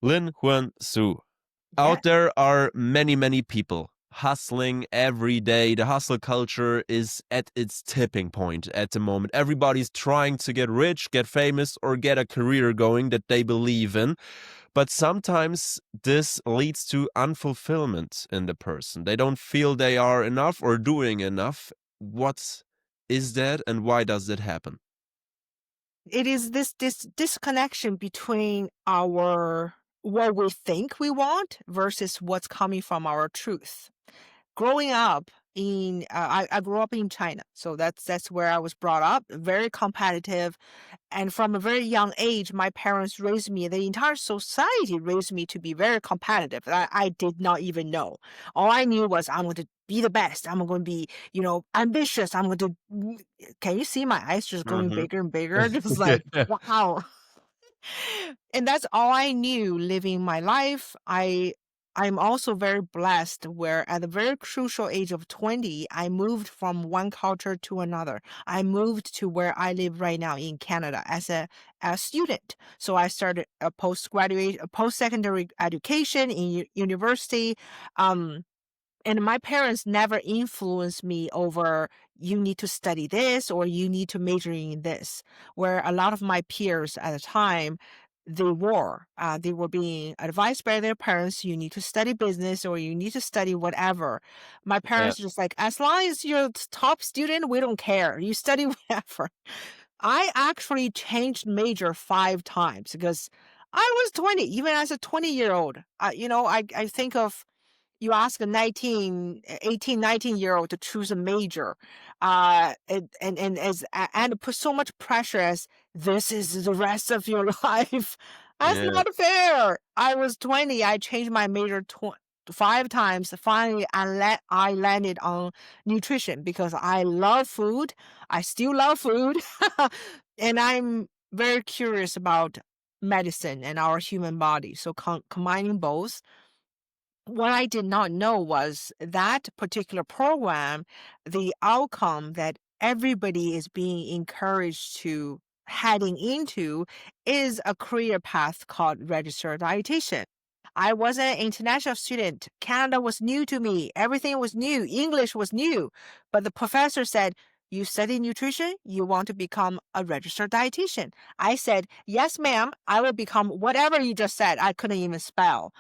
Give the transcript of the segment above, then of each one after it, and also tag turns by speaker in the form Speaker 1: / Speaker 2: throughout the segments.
Speaker 1: Lin Yuan-Su.
Speaker 2: Yeah.
Speaker 1: Out there are many, many people hustling every day. The hustle culture is at its tipping point at the moment. Everybody's trying to get rich, get famous, or get a career going that they believe in. But sometimes this leads to unfulfillment in the person. They don't feel they are enough or doing enough. What is that and why does that happen?
Speaker 2: It is this disconnection between our what we think we want versus what's coming from our truth. Growing up I grew up in China, so that's where I was brought up, very competitive. And from a very young age, my parents raised me, the entire society raised me to be very competitive. I did not even know. All I knew was I'm going to be the best. I'm going to be, ambitious. I'm going to, can you see my eyes just going
Speaker 1: Mhm.
Speaker 2: bigger and bigger? Just like, wow. And that's all I knew living my life. I'm also very blessed where at the very crucial age of 20, I moved from one culture to another. I moved to where I live right now in Canada as a student. So I started a post-secondary education in university. Um, and my parents never influenced me over you need to study this or you need to major in this, where a lot of my peers at the time, they were being advised by their parents, you need to study business or you need to study whatever. My
Speaker 1: Yeah.
Speaker 2: parents were just like, as long as you're the top student, we don't care. You study whatever. I actually changed major 5 times because I was 20, even as a 20-year-old. I think of you ask a 18, 19-year-old to choose a major, and put so much pressure as this is the rest of your life. That's
Speaker 1: Yeah.
Speaker 2: not fair. I was 20. I changed my major 5 times. Finally, I landed on nutrition because I love food. I still love food. And I'm very curious about medicine and our human body. So combining both, what I did not know was that particular program, the outcome that everybody is being encouraged to heading into is a career path called registered dietitian. I was an international student. Canada was new to me. Everything was new. English was new. But the professor said, you study nutrition, you want to become a registered dietitian. I said, yes, ma'am, I will become whatever you just said. I couldn't even spell.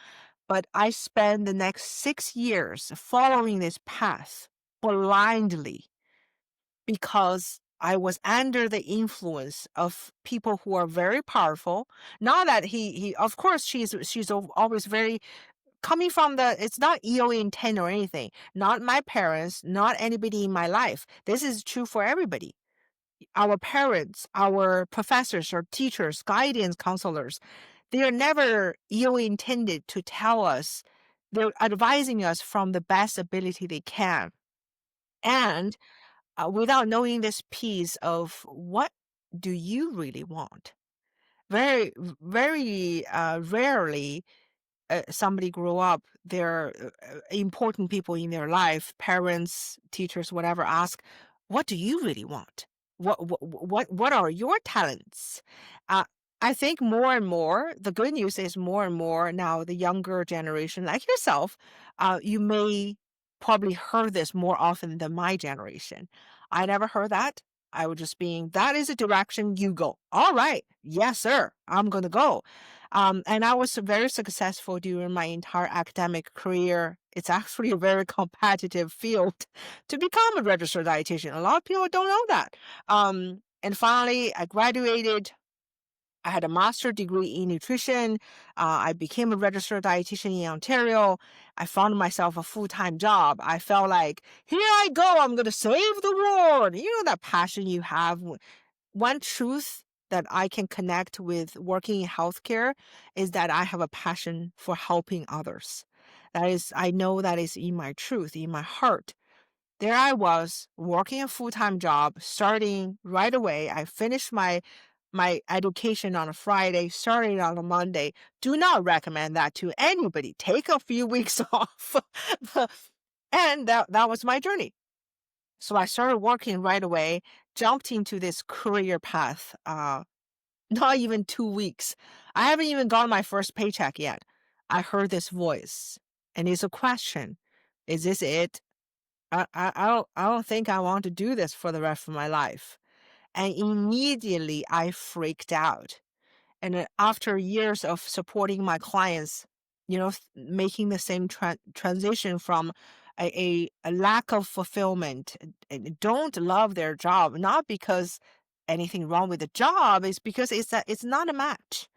Speaker 2: But I spent the next 6 years following this path blindly because I was under the influence of people who are very powerful. Not that he of course she's always very coming from it's not ill intent or anything. Not my parents, not anybody in my life. This is true for everybody. Our parents, our professors or teachers, guidance counselors, they are never ill intended to tell us. They're advising us from the best ability they can. And without knowing this piece of what do you really want? Very, very rarely somebody grew up, they're important people in their life, parents, teachers, whatever, ask, "What do you really want? What are your talents?" Uh, I think more and more, the good news is more and more now the younger generation, like yourself, you may probably heard this more often than my generation. I never heard that. I was just being, that is a direction you go. All right. Yes, sir. I'm going to go. And I was very successful during my entire academic career. It's actually a very competitive field to become a registered dietitian. A lot of people don't know that. And finally, I graduated. I had a master's degree in nutrition. I became a registered dietitian in Ontario. I found myself a full-time job. I felt like, here I go. I'm going to save the world. You know that passion you have. One truth that I can connect with working in healthcare is that I have a passion for helping others. That is, I know that is in my truth, in my heart. There I was working a full-time job, starting right away. I finished my education on a Friday, starting on a Monday. Do not recommend that to anybody. Take a few weeks off. And that was my journey. So I started working right away, jumped into this career path, not even 2 weeks. I haven't even gotten my first paycheck yet. I heard this voice, and it's a question. Is this it? I don't think I want to do this for the rest of my life. And immediately I freaked out. And after years of supporting my clients, making the same transition from a lack of fulfillment, and don't love their job, not because anything wrong with the job, is because it's not a match.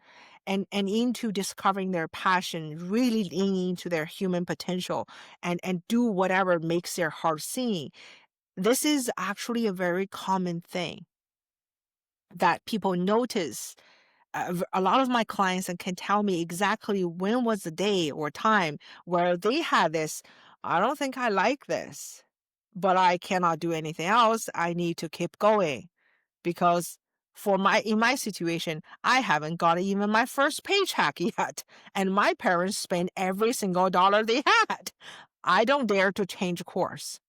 Speaker 2: And into discovering their passion, really leaning into their human potential, and do whatever makes their heart sing. This is actually a very common thing that people notice. A lot of my clients and can tell me exactly when was the day or time where they had this. I don't think I like this, but I cannot do anything else. I need to keep going because in my situation, I haven't got even my first paycheck yet, and my parents spent every single dollar they had. I don't dare to change course.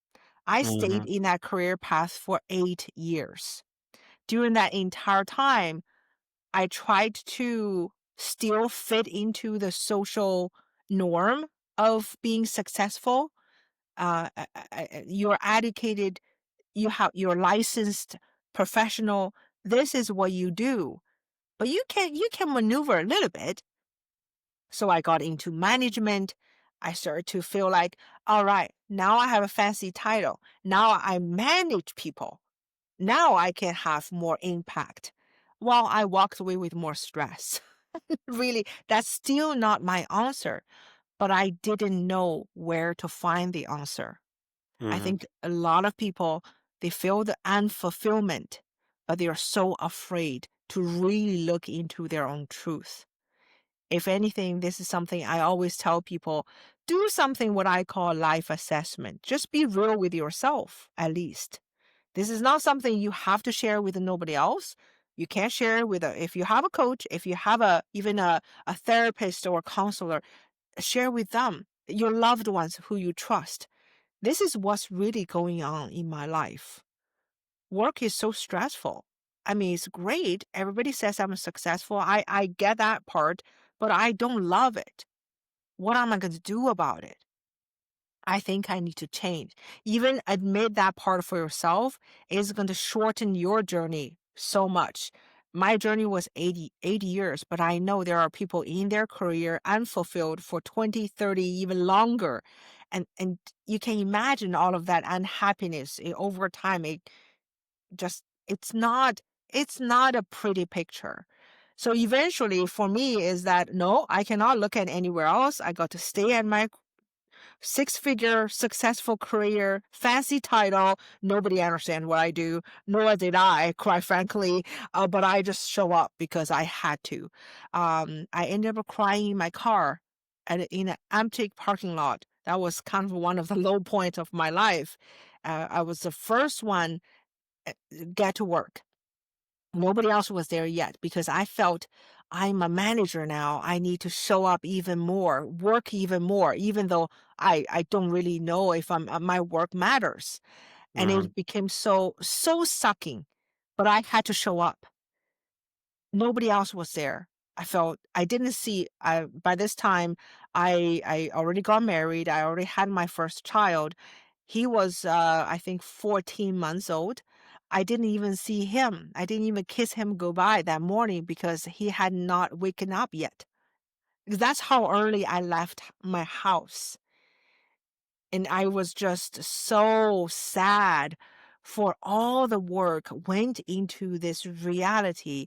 Speaker 2: I stayed
Speaker 1: Mhm.
Speaker 2: in that career path for 8 years. During that entire time, I tried to still fit into the social norm of being successful. You're educated, you're licensed professional. This is what you do, but you can maneuver a little bit. So I got into management. I started to feel like, all right, now I have a fancy title. Now I manage people. Now I can have more impact. While I walked away with more stress. Really, that's still not my answer, but I didn't know where to find the answer. I
Speaker 1: Mhm.
Speaker 2: think a lot of people, they feel the unfulfillment, but they are so afraid to really look into their own truth. If anything, this is something I always tell people, do something what I call life assessment. Just be real with yourself, at least. This is not something you have to share with nobody else. You can't share with if you have a coach, if you have even a therapist or a counselor, share with them, your loved ones who you trust. This is what's really going on in my life. Work is so stressful. I mean, it's great. Everybody says I'm successful. I get that part, but I don't love it. What am I going to do about it? I think I need to change. Even admit that part for yourself is going to shorten your journey so much. My journey was 80 years, but I know there are people in their career unfulfilled for 20, 30, even longer. And you can imagine all of that unhappiness over time. It's not a pretty picture. So eventually for me is that no, I cannot look at anywhere else. I got to stay at my six-figure successful career, fancy title. Nobody understands what I do, nor did I, quite frankly. But I just show up because I had to. I ended up crying in my car in an empty parking lot. That was kind of one of the low points of my life. I was the first one get to work. Nobody else was there yet because I felt I'm a manager now. I need to show up even more, work even more, even though I don't really know if my work matters. And
Speaker 1: Mhm.
Speaker 2: it became so sucking, but I had to show up. Nobody else was there. I felt I didn't see. By this time, I already got married. I already had my first child. He was, I think, 14 months old. I didn't even see him. I didn't even kiss him goodbye that morning because he had not waken up yet. That's how early I left my house. And I was just so sad for all the work went into this reality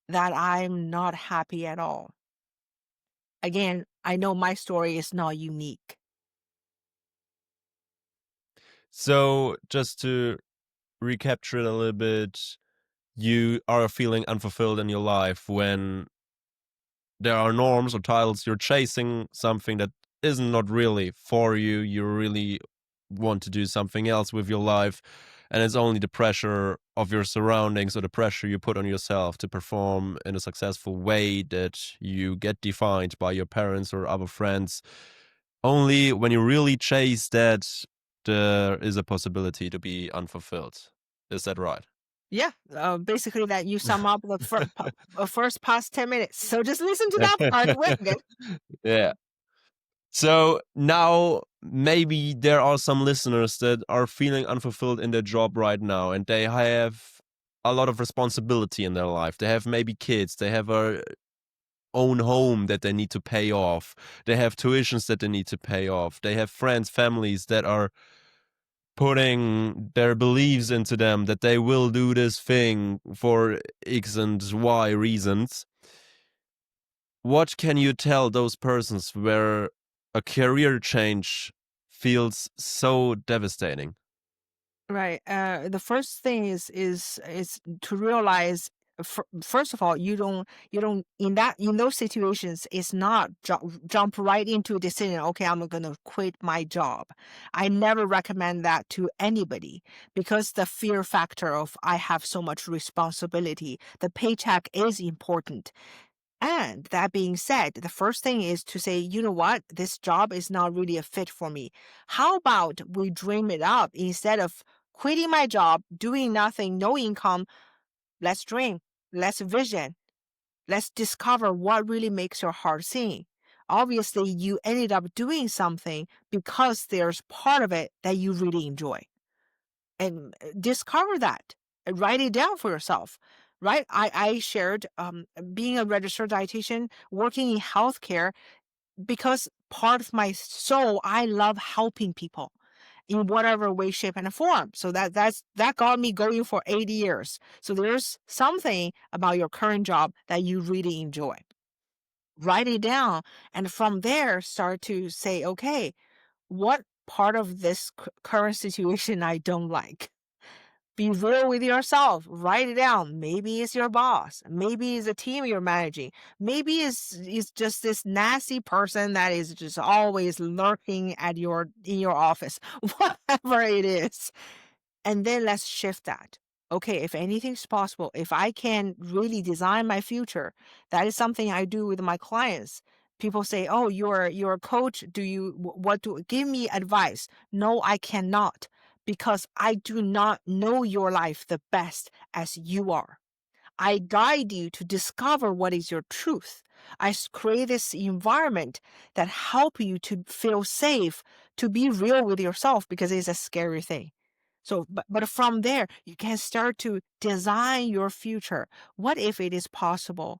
Speaker 2: that I'm not happy at all. Again, I know my story is not unique.
Speaker 1: So, just to recapture it a little bit, you are feeling unfulfilled in your life when there are norms or titles. You're chasing something that isn't not really for you. You really want to do something else with your life, and it's only the pressure of your surroundings or the pressure you put on yourself to perform in a successful way that you get defined by your parents or other friends. Only when you really chase that, there is a possibility to be unfulfilled. Is that right?
Speaker 2: Yeah, basically that you sum up the first past 10 minutes. So just listen to that part. We're good.
Speaker 1: Yeah. So now maybe there are some listeners that are feeling unfulfilled in their job right now, and they have a lot of responsibility in their life. They have maybe kids, they have a own home that they need to pay off. They have tuitions that they need to pay off. They have friends, families that are putting their beliefs into them that they will do this thing for X and Y reasons. What can you tell those persons where a career change feels so devastating?
Speaker 2: Right. The first thing is to realize first of all, you don't in those situations, it's not jump right into a decision. Okay, I'm gonna quit my job. I never recommend that to anybody because the fear factor of I have so much responsibility. The paycheck is important. And that being said, the first thing is to say, you know what, this job is not really a fit for me. How about we dream it up instead of quitting my job, doing nothing, no income? Let's dream, let's vision, let's discover what really makes your heart sing. Obviously, you ended up doing something because there's part of it that you really enjoy and discover that. Write it down for yourself. Right? I shared being a registered dietitian, working in healthcare, because part of my soul, I love helping people in whatever way, shape, and form. So that got me going for 80 years. So there's something about your current job that you really enjoy. Write it down, and from there start to say, okay, what part of this current situation I don't like? Be real with yourself. Write it down. Maybe it's your boss. Maybe it's a team you're managing. Maybe it's just this nasty person that is just always lurking at your in your office. Whatever it is. And then let's shift that. Okay, if anything's possible, if I can really design my future, that is something I do with my clients. People say, "Oh, you're a coach. Do you what do give me advice?" No, I cannot because I do not know your life the best as you are. I guide you to discover what is your truth. Create this environment that help you to feel safe, to be real with yourself because it's a scary thing. So, but from there, you can start to design your future. What if it is possible?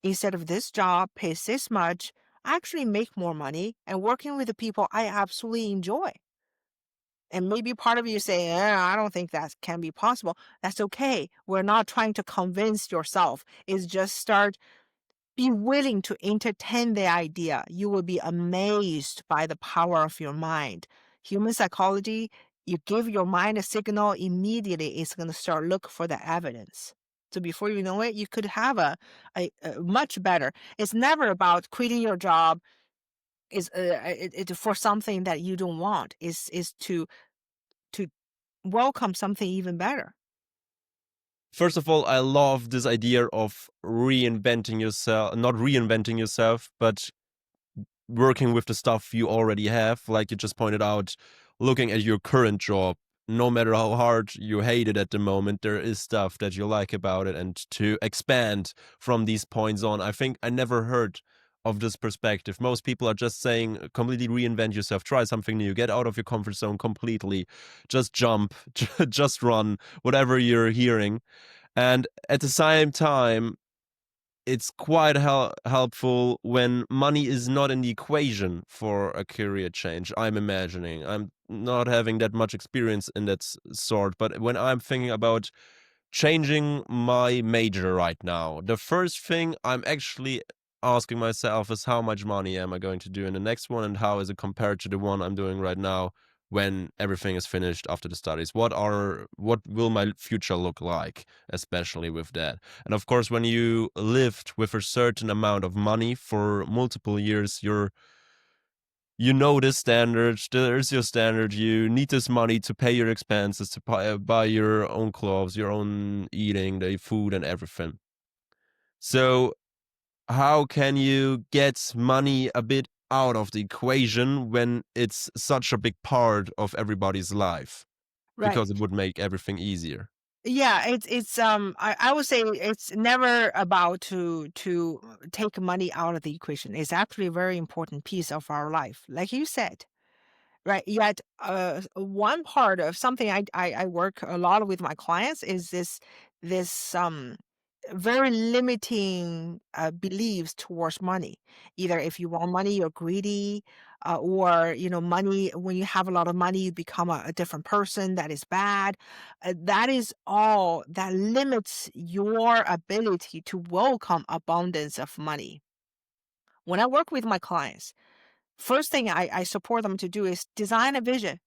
Speaker 2: Instead of this job pays this much, I actually make more money and working with the people I absolutely enjoy. And maybe part of you say, I don't think that can be possible. That's okay. We're not trying to convince yourself. It's just start be willing to entertain the idea. You will be amazed by the power of your mind. Human psychology, you give your mind a signal, immediately it's going to start look for the evidence. So before you know it, you could have a much better. It's never about quitting your job is for something that you don't want. Is to welcome something even better.
Speaker 1: First of all, I love this idea of reinventing yourself, not reinventing yourself, but working with the stuff you already have. Like you just pointed out, looking at your current job, no matter how hard you hate it at the moment, there is stuff that you like about it. And to expand from these points on, I think I never heard of this perspective. Most people are just saying completely reinvent yourself, try something new, get out of your comfort zone completely, just jump, just run, whatever you're hearing. And at the same time, it's quite helpful when money is not in the equation for a career change. I'm imagining. I'm not having that much experience in that sort, but when I'm thinking about changing my major right now, the first thing I'm actually asking myself is how much money am I going to do in the next one and how is it compared to the one I'm doing right now when everything is finished after the studies? What will my future look like, especially with that? And of course, when you lived with a certain amount of money for multiple years, you know this standard. There's your standard. You need this money to pay your expenses, to buy your own clothes, your own eating, the food, and everything. So, how can you get money a bit out of the equation when it's such a big part of everybody's life?
Speaker 2: Right.
Speaker 1: Because it would make everything easier.
Speaker 2: Yeah, I would say it's never about to take money out of the equation. It's actually a very important piece of our life, like you said. Right. Yet, one part of something I work a lot with my clients is this very limiting beliefs towards money. Either if you want money, you're greedy, or money. When you have a lot of money, you become a different person. That is bad. That is all that limits your ability to welcome abundance of money. When I work with my clients, first thing I support them to do is design a vision.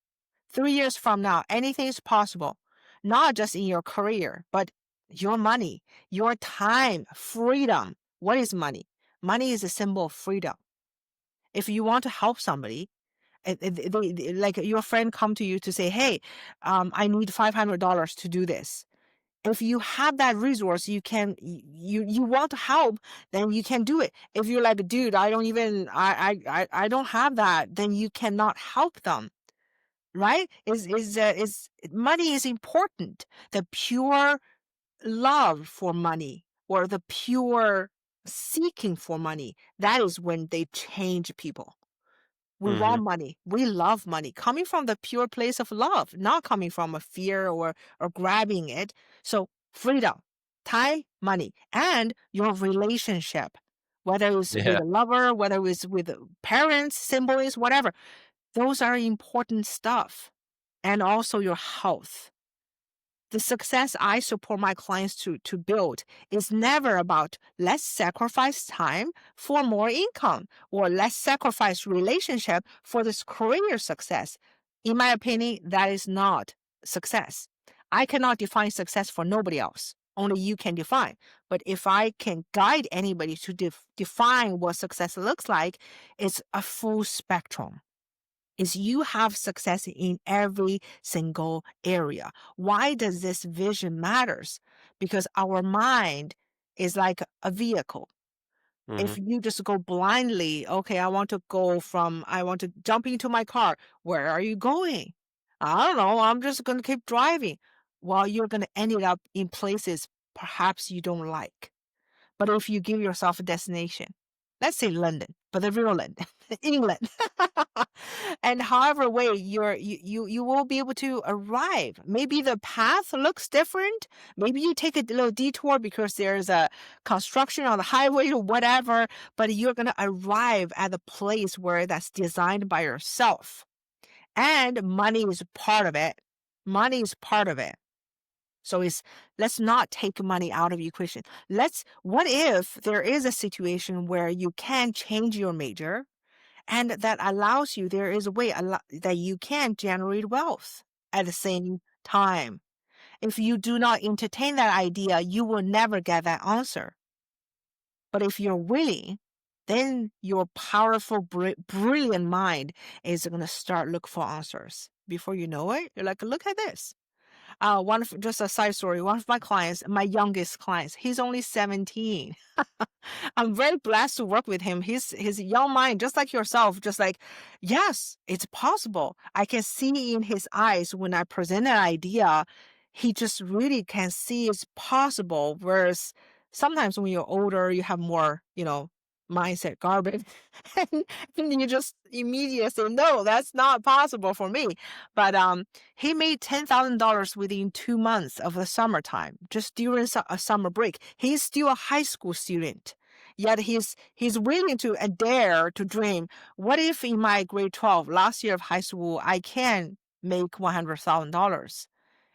Speaker 2: 3 years from now, anything is possible, not just in your career, but your money, your time, freedom. What is money? Money is a symbol of freedom. If you want to help somebody, like your friend come to you to say, hey, I need $500 to do this. If you have that resource, you want to help, then you can do it. If you're like, dude, I don't even I don't have that, then you cannot help them, right? Is money is important. The pure love for money or the pure seeking for money, that is when they change people. We
Speaker 1: Mhm.
Speaker 2: want money. We love money coming from the pure place of love, not coming from a fear or grabbing it. So freedom, time, money, and your relationship, whether it's with
Speaker 1: Yeah.
Speaker 2: a lover, whether it's with parents, siblings, whatever, those are important stuff. And also your health. The success I support my clients to build is never about let's sacrifice time for more income or let's sacrifice relationship for this career success. In my opinion, that is not success. I cannot define success for nobody else. Only you can define. But if I can guide anybody to define what success looks like, it's a full spectrum is you have success in every single area. Why does this vision matters? Because our mind is like a vehicle. If
Speaker 1: Mhm.
Speaker 2: you just go blindly, okay, I want to jump into my car. Where are you going? I don't know. I'm just going to keep driving. Well, you're going to end it up in places perhaps you don't like. But if you give yourself a destination, let's say London, but the real London, England, and however way you will be able to arrive. Maybe the path looks different. Maybe you take a little detour because there's a construction on the highway or whatever, but you're gonna arrive at the place where that's designed by yourself. And money is part of it. Money is part of it. So it's let's not take money out of the equation. What if there is a situation where you can change your major and that allows you, there is a way that you can generate wealth at the same time. If you do not entertain that idea, you will never get that answer. But if you're willing, then your powerful, brilliant mind is going to start look for answers. Before you know it, you're like, look at this. Just a side story. One of my clients, my youngest clients, he's only 17. I'm very blessed to work with him. His young mind, just like yourself, just like, yes, it's possible. I can see in his eyes when I present an idea, he just really can see it's possible. Whereas sometimes when you're older, you have more, mindset garbage. and, and you just immediately say, no, that's not possible for me. But he made $10,000 within 2 months of the summertime, just during a summer break. He's still a high school student. Yet he's willing to dare to dream. What if in my grade 12, last year of high school, I can make $100,000?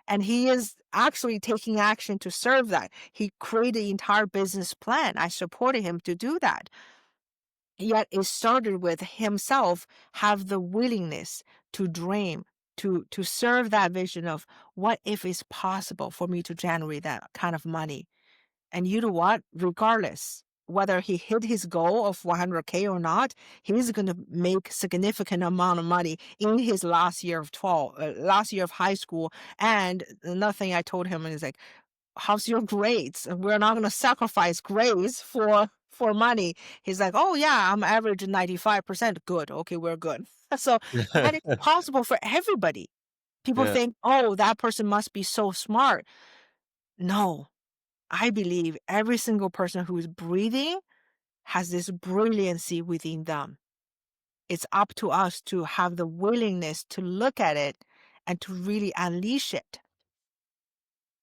Speaker 2: And he is actually taking action to serve that. He created an entire business plan. I supported him to do that. Yet it started with himself have the willingness to dream, to serve that vision of what if it's possible for me to generate that kind of money. And you know what? Regardless whether he hit his goal of 100K or not, he's going to make significant amount of money in his last year of high school. And another thing I told him is like, how's your grades? We're not going to sacrifice grades for money. He's like, oh yeah, I'm average 95%. Good. Okay, we're good. So, and it's possible for everybody. People
Speaker 1: Yeah.
Speaker 2: think, oh, that person must be so smart. No, I believe every single person who is breathing has this brilliancy within them. It's up to us to have the willingness to look at it and to really unleash it.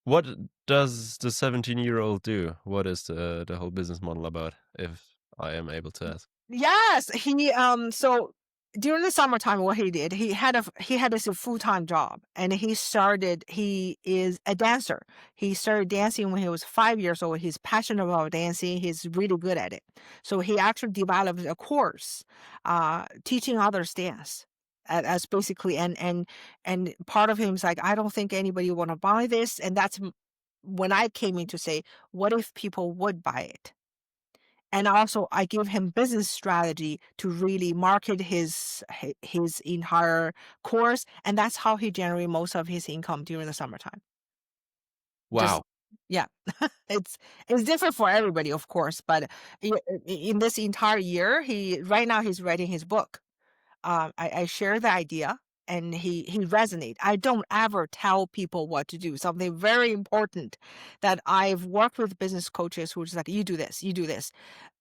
Speaker 1: What does the 17-year-old do? What is the whole business model about, if I am able to ask?
Speaker 2: Yes, he so during the summertime what he did, he had this full-time job and he is a dancer. He started dancing when he was 5 years old. He's passionate about dancing. He's really good at it. So he actually developed a course teaching others dance. As basically and part of him is like, I don't think anybody want to buy this, and when I came in to say, what if people would buy it? And also, I give him business strategy to really market his entire course, and that's how he generate most of his income during the summertime. Just
Speaker 1: Wow.
Speaker 2: yeah, it's it's different for everybody, of course, but in this entire year, he right now he's writing his book. I share the idea, and he resonate. I don't ever tell people what to do. Something very important that I've worked with business coaches who are just like, you do this, you do this.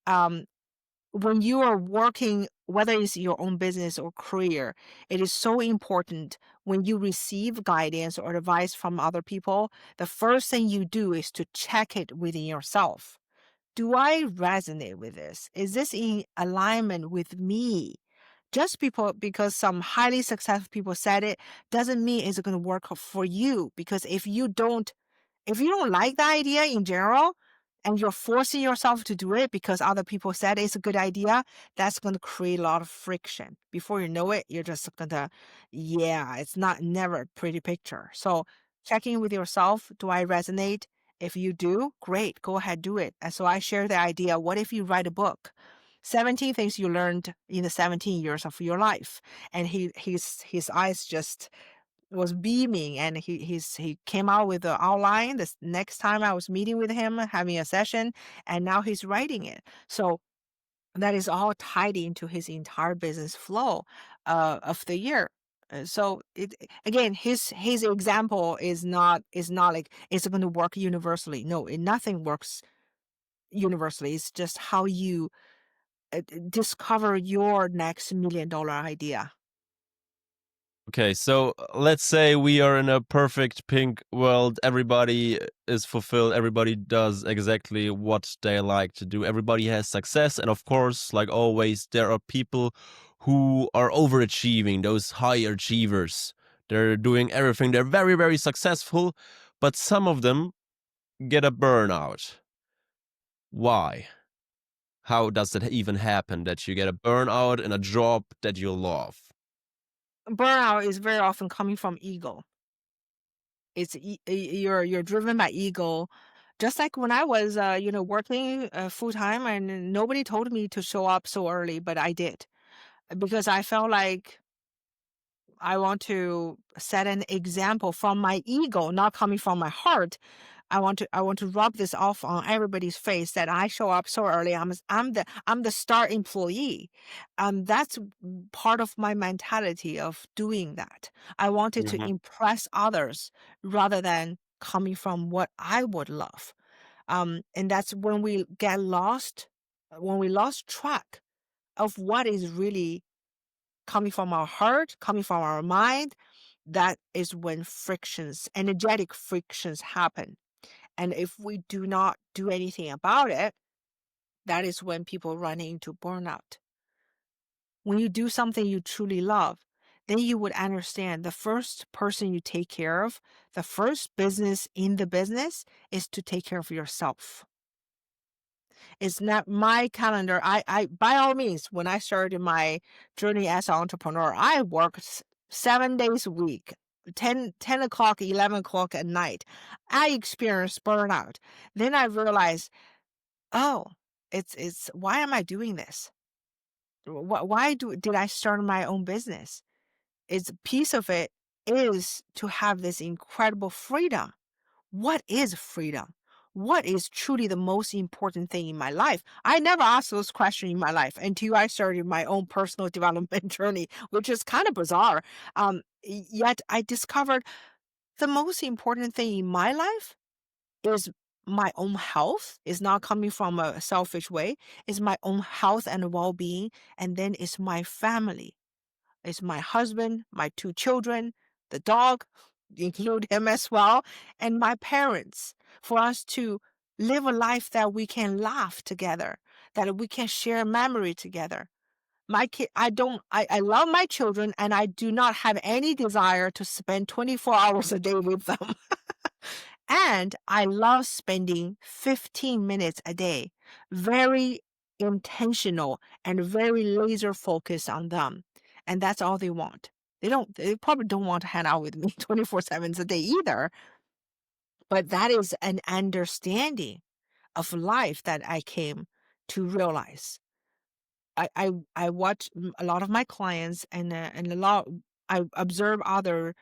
Speaker 2: Um, when you are working, whether it's your own business or career, it is so important when you receive guidance or advice from other people, the first thing you do is to check it within yourself. Do I resonate with this? Is this in alignment with me? Just people because some highly successful people said it doesn't mean it's going to work for you. Because if you don't like the idea in general and you're forcing yourself to do it because other people said it's a good idea, that's going to create a lot of friction. Before you know it, you're just going to, yeah, it's not never a pretty picture. So checking with yourself, do I resonate? If you do, great, go ahead, do it. And so I share the idea, what if you write a book? 17 things you learned in the 17 years of your life. And his eyes just was beaming, and he came out with the outline this next time I was meeting with him, having a session, and now he's writing it. So that is all tied into his entire business flow of the year. So it again, his example is not like it's going to work universally. No, nothing works universally. It's just how you discover your next $1 million idea.
Speaker 1: Okay, so let's say we are in a perfect pink world. Everybody is fulfilled. Everybody does exactly what they like to do. Everybody has success. And of course, like always, there are people who are overachieving, those high achievers. They're doing everything. They're very, very successful. But some of them get a burnout. Why? How does that even happen that you get a burnout in a job that you love?
Speaker 2: Burnout is very often coming from ego. You're driven by ego. Just like when I was, working full time, and nobody told me to show up so early, but I did because I felt like I want to set an example from my ego, not coming from my heart. I want to rub this off on everybody's face that I show up so early. I'm the star employee. That's part of my mentality of doing that. I wanted to impress others rather than coming from what I would love. And that's when we get lost, when we lost track of what is really coming from our heart, coming from our mind. That is when frictions, energetic frictions happen. And if we do not do anything about it, that is when people run into burnout. When you do something you truly love, then you would understand the first person you take care of, the first business in the business is to take care of yourself. It's not my calendar. I by all means, when I started my journey as an entrepreneur, I worked 7 days a week, 10 o'clock, 11 o'clock at night. I experienced burnout. Then I realized, oh, it's why am I doing this? Did I start my own business? It's piece of it is to have this incredible freedom. What is freedom? What is truly the most important thing in my life? I never asked those questions in my life until I started my own personal development journey, which is kind of bizarre. Yet I discovered the most important thing in my life is my own health. It's not coming from a selfish way. It's my own health and well-being, and then it's my family. It's my husband, my 2 children, the dog, include him as well, and my parents, for us to live a life that we can laugh together, that we can share memory together. My kid, I love my children, and I do not have any desire to spend 24 hours a day with them. And I love spending 15 minutes a day, very intentional and very laser focused on them. And that's all they want. They probably don't want to hang out with me 24/7 a day either. But that is an understanding of life that I came to realize. I watch a lot of my clients, and a lot I observe other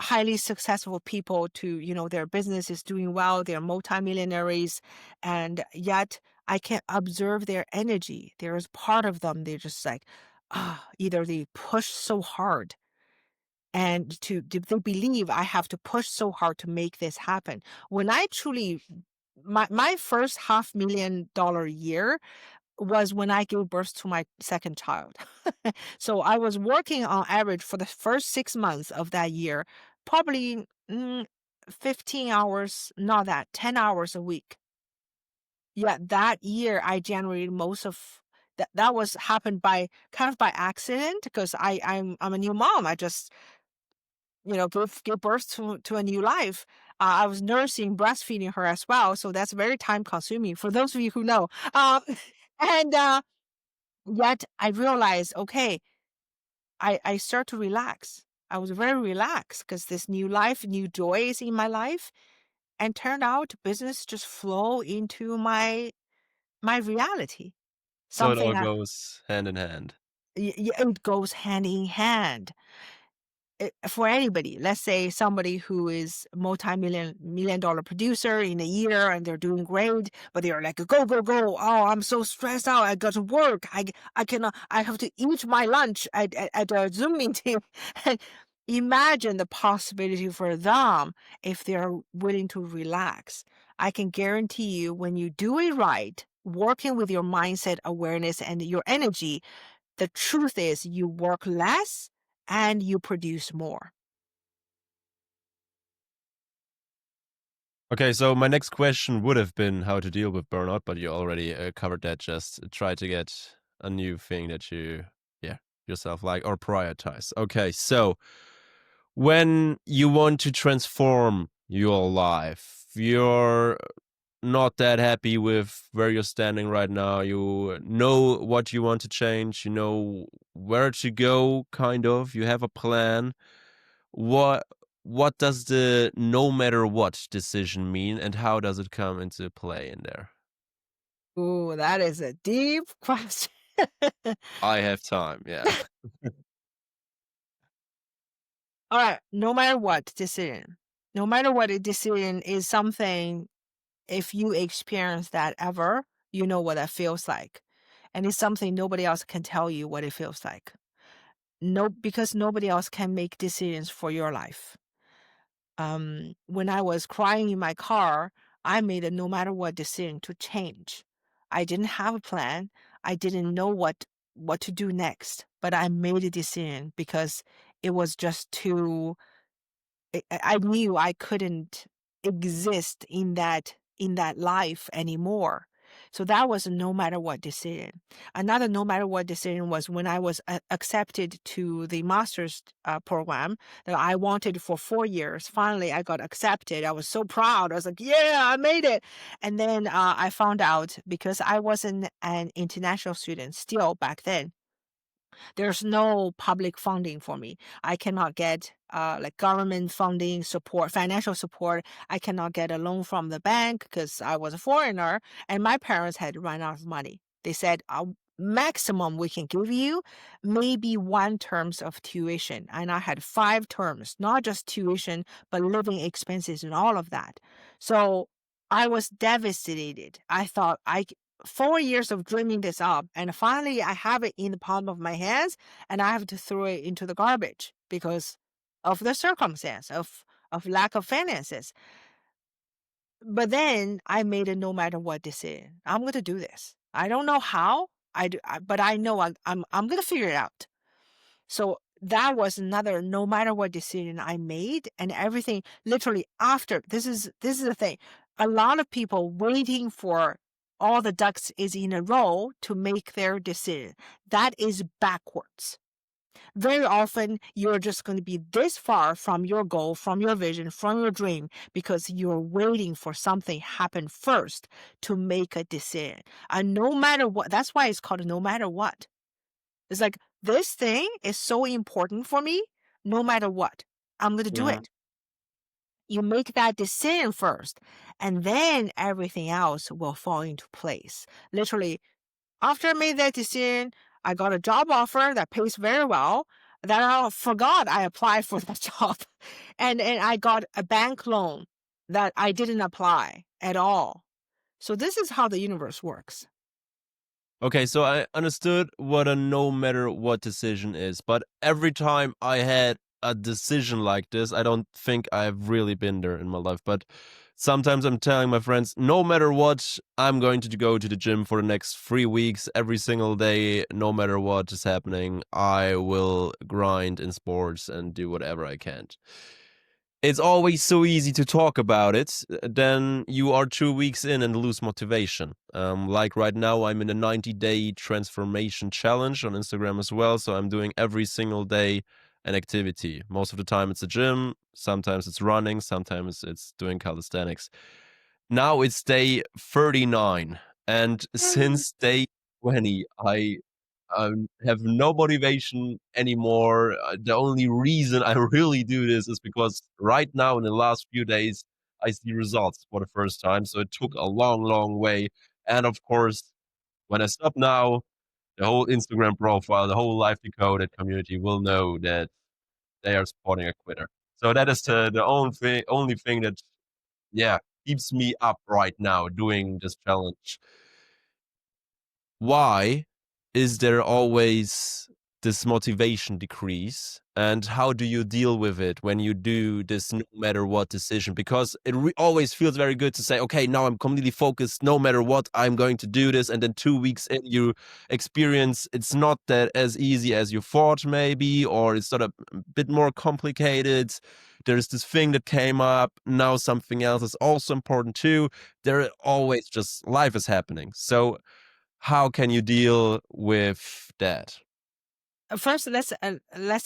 Speaker 2: highly successful people to, their business is doing well, they're multimillionaires, and yet I can observe their energy. There's part of them, they're just like, either they push so hard and they believe I have to push so hard to make this happen. When I truly my first $500,000 year was when I gave birth to my second child. So I was working on average for the first 6 months of that year, probably 15 hours, not that, 10 hours a week. Yet that year I generated most of that was happened by kind of by accident because I'm a new mom. I just, give birth to a new life. I was nursing, breastfeeding her as well, so that's very time consuming for those of you who know. And Yet I realized, okay, I start to relax. I was very relaxed because this new life, new joy is in my life. And turned out business just flow into my reality.
Speaker 1: So it all
Speaker 2: Something
Speaker 1: goes hand in hand.
Speaker 2: it goes hand in hand. For anybody, let's say somebody who is multi-million dollar producer in a year and they're doing great, but they're like, go, go, go. Oh, I'm so stressed out. I got to work. I cannot, I have to eat my lunch at a Zoom meeting. And imagine the possibility for them if they're willing to relax. I can guarantee you when you do it right, working with your mindset awareness and your energy, the truth is you work less and you produce more.
Speaker 1: Okay, so my next question would have been how to deal with burnout, but you already covered that. Just try to get a new thing that you, yeah, yourself like or prioritize. Okay, so when you want to transform your life, you're not that happy with where you're standing right now. You know what you want to change, you know where to go, kind of. You have a plan. What what does the no matter what decision mean and how does it come into play in there?
Speaker 2: Ooh, that is a deep question.
Speaker 1: I have time, yeah.
Speaker 2: All right, no matter what decision, no matter what a decision is something, if you experience that ever, you know what that feels like. And it's something nobody else can tell you what it feels like. No, because nobody else can make decisions for your life. When I was crying in my car, I made a no matter what decision to change. I didn't have a plan. I didn't know what to do next, but I made a decision because it was just too I knew I couldn't exist in that life anymore. So that was a no matter what decision. Another no matter what decision was when I was accepted to the master's program that I wanted for 4 years. Finally, I got accepted. I was so proud. I was like, "Yeah, I made it!" And then I found out because I wasn't an international student still back then. There's no public funding for me. I cannot get like government funding support, financial support. I cannot get a loan from the bank because I was a foreigner and my parents had run out of money. They said, maximum we can give you maybe 1 terms of tuition. And I had 5 terms, not just tuition, but living expenses and all of that. So I was devastated. I thought 4 years of dreaming this up, and finally I have it in the palm of my hands, and I have to throw it into the garbage because of the circumstance of lack of finances. But then I made a no matter what decision. I'm gonna do this. I don't know how, but I know I'm gonna figure it out. So that was another no matter what decision I made, and everything literally after this is the thing. A lot of people waiting for all the ducks is in a row to make their decision. That is backwards. Very often you're just going to be this far from your goal, from your vision, from your dream because you're waiting for something happen first to make a decision. And no matter what, that's why it's called no matter what. It's like this thing is so important for me, no matter what. I'm going to do
Speaker 1: Mhm.
Speaker 2: it. You make that decision first, and then everything else will fall into place. Literally, after I made that decision, I got a job offer that pays very well. Then I forgot I applied for that job. And I got a bank loan that I didn't apply at all. So this is how the universe works.
Speaker 1: Okay, so I understood what a no matter what decision is, but every time I had a decision like this, I don't think I've really been there in my life. But sometimes I'm telling my friends, no matter what, I'm going to go to the gym for the next 3 weeks, every single day, no matter what is happening. I will grind in sports and do whatever I can. It's always so easy to talk about it. Then you are 2 weeks in and lose motivation. Like right now, I'm in a 90-day transformation challenge on Instagram as well. So I'm doing every single day an activity. Most of the time, it's a gym. Sometimes it's running. Sometimes it's doing calisthenics. Now it's day 39. And since day 20, I have no motivation anymore. The only reason I really do this is because right now, in the last few days, I see results for the first time. So it took a long, long way. And of course, when I stop now, the whole Instagram profile, the whole Life Decoded community will know that they are supporting a quitter. So that is the only thing that, yeah, keeps me up right now doing this challenge. Why is there always this motivation decrease, and how do you deal with it when you do this no matter what decision? Because it always feels very good to say, okay, now I'm completely focused, no matter what, I'm going to do this. And then 2 weeks in, you experience it's not that as easy as you thought, maybe, or it's sort of a bit more complicated. There's this thing that came up. Now something else is also important too. There always just life is happening. So how can you deal with that?
Speaker 2: First, let's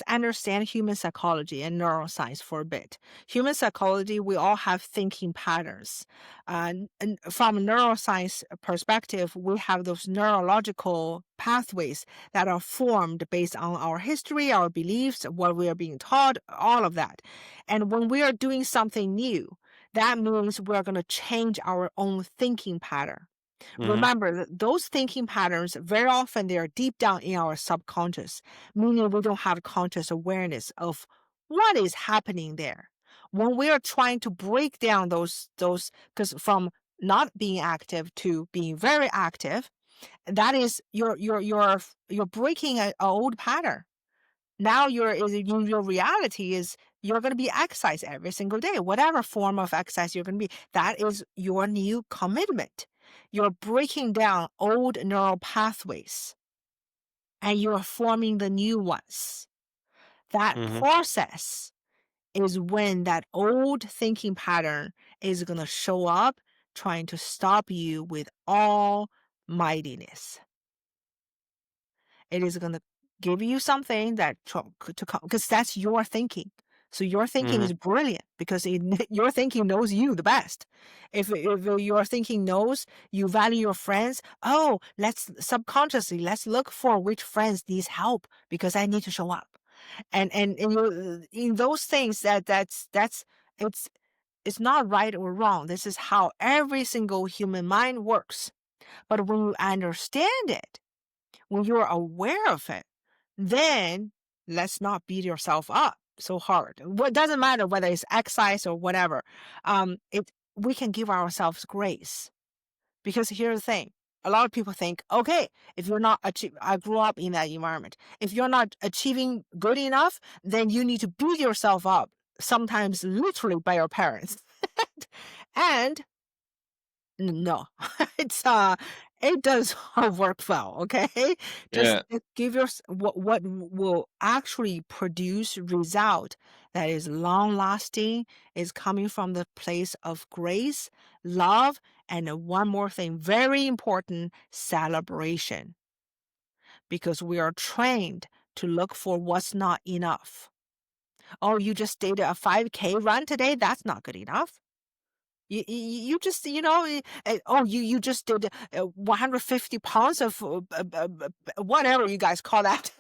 Speaker 2: understand human psychology and neuroscience for a bit. Human psychology, we all have thinking patterns. And from a neuroscience perspective, we have those neurological pathways that are formed based on our history, our beliefs, what we are being taught, all of that. And when we are doing something new, that means we're going to change our own thinking pattern.
Speaker 1: Mhm,
Speaker 2: Remember, those thinking patterns, very often they are deep down in our subconscious, meaning we don't have conscious awareness of what is happening there. When we are trying to break down those, because from not being active to being very active, that is you're breaking a old pattern. Now your reality is you're going to be exercise every single day, whatever form of exercise you're going to be. That is your new commitment. You're breaking down old neural pathways and you're forming the new ones. That
Speaker 1: mhm.
Speaker 2: process is when that old thinking pattern is going to show up trying to stop you with all mightiness. It is going to give you something that to come because that's your thinking. So your thinking
Speaker 1: Mhm,
Speaker 2: is brilliant because your thinking knows you the best. If your thinking knows you value your friends, oh, let's subconsciously let's look for which friends needs help because I need to show up. And you in those things that's it's it's not right or wrong. This is how every single human mind works. But when you understand it, when you're aware of it, then let's not beat yourself up so hard. What doesn't matter whether it's exercise or whatever. It we can give ourselves grace because here's the thing. A lot of people think, okay, if you're not achieve, I grew up in that environment. If you're not achieving good enough, then you need to beat yourself up. Sometimes literally by your parents, and No, it's, it does work well, okay? Just
Speaker 1: Yeah.
Speaker 2: give your what will actually produce result that is long lasting, is coming from the place of grace, love, and one more thing, very important, celebration. Because we are trained to look for what's not enough. Oh, you just did a 5K run today? That's not good enough. You just, oh, you just did 150 pounds of whatever you guys call that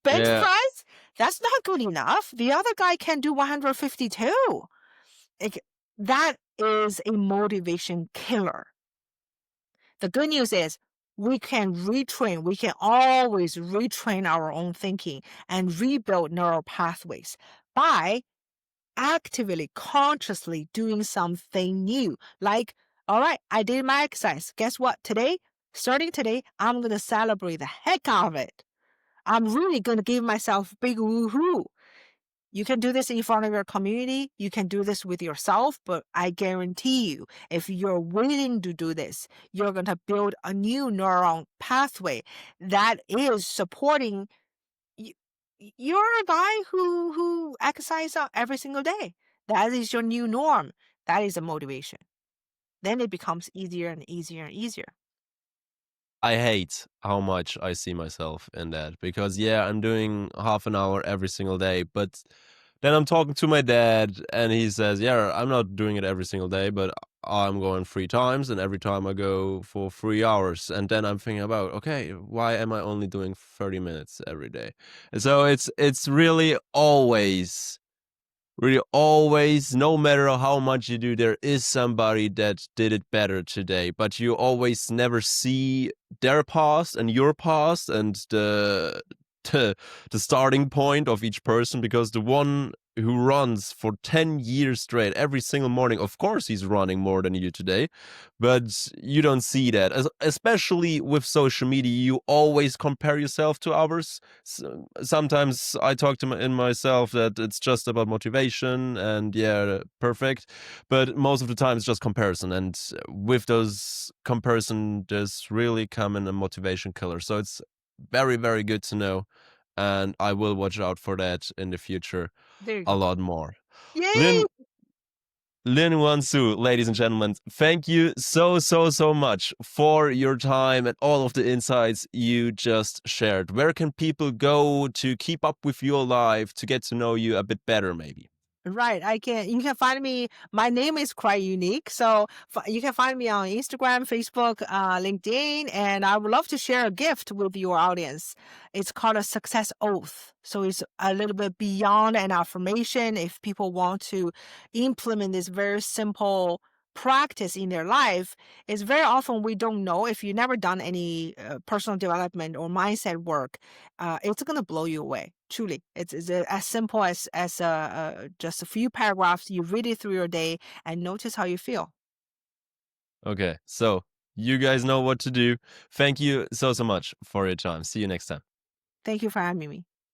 Speaker 2: bench
Speaker 1: Yeah.
Speaker 2: press. That's not good enough. The other guy can do 150 too. Like, that is a motivation killer. The good news is we can retrain. We can always retrain our own thinking and rebuild neural pathways by actively, consciously doing something new. Like, all right, I did my exercise. Guess what? Starting today, I'm going to celebrate the heck out of it. I'm really going to give myself a big woohoo. You can do this in front of your community. You can do this with yourself, but I guarantee you, if you're willing to do this, you're going to build a new neuron pathway that is supporting you. You're a guy who exercises every single day. That is your new norm. That is a motivation. Then it becomes easier and easier and easier.
Speaker 1: I hate how much I see myself in that because yeah, I'm doing half an hour every single day, but then I'm talking to my dad and he says, "Yeah, I'm not doing it every single day, but I'm going 3 times and every time I go for 3 hours." And then I'm thinking about, "Okay, why am I only doing 30 minutes every day?" And so it's really always, no matter how much you do, there is somebody that did it better today, but you always never see their past and your past and the, the starting point of each person, because the one who runs for 10 years straight every single morning, of course he's running more than you today, but you don't see that. Especially with social media, you always compare yourself to others. Sometimes I talk to in myself that it's just about motivation and yeah, perfect, but most of the time it's just comparison, and with those comparison there's really coming a motivation killer. So it's very very good to know, and I will watch out for that in the future
Speaker 2: There you
Speaker 1: a
Speaker 2: go.
Speaker 1: lot more.
Speaker 2: Yay!
Speaker 1: Lin Lin Yuan-Su, ladies and gentlemen, thank you so much for your time and all of the insights you just shared. Where can people go to keep up with your life, to get to know you a bit better, maybe?
Speaker 2: Right. You can find me. My name is quite unique. So you can find me on Instagram, Facebook, LinkedIn, and I would love to share a gift with your audience. It's called a success oath. So it's a little bit beyond an affirmation. If people want to implement this very simple practice in their life, it's very often we don't know if you've never done any personal development or mindset work. It's gonna blow you away. Truly, it's as simple as just a few paragraphs. You read it through your day and notice how you feel.
Speaker 1: Okay, so you guys know what to do. Thank you so much for your time. See you next time.
Speaker 2: Thank you for having me.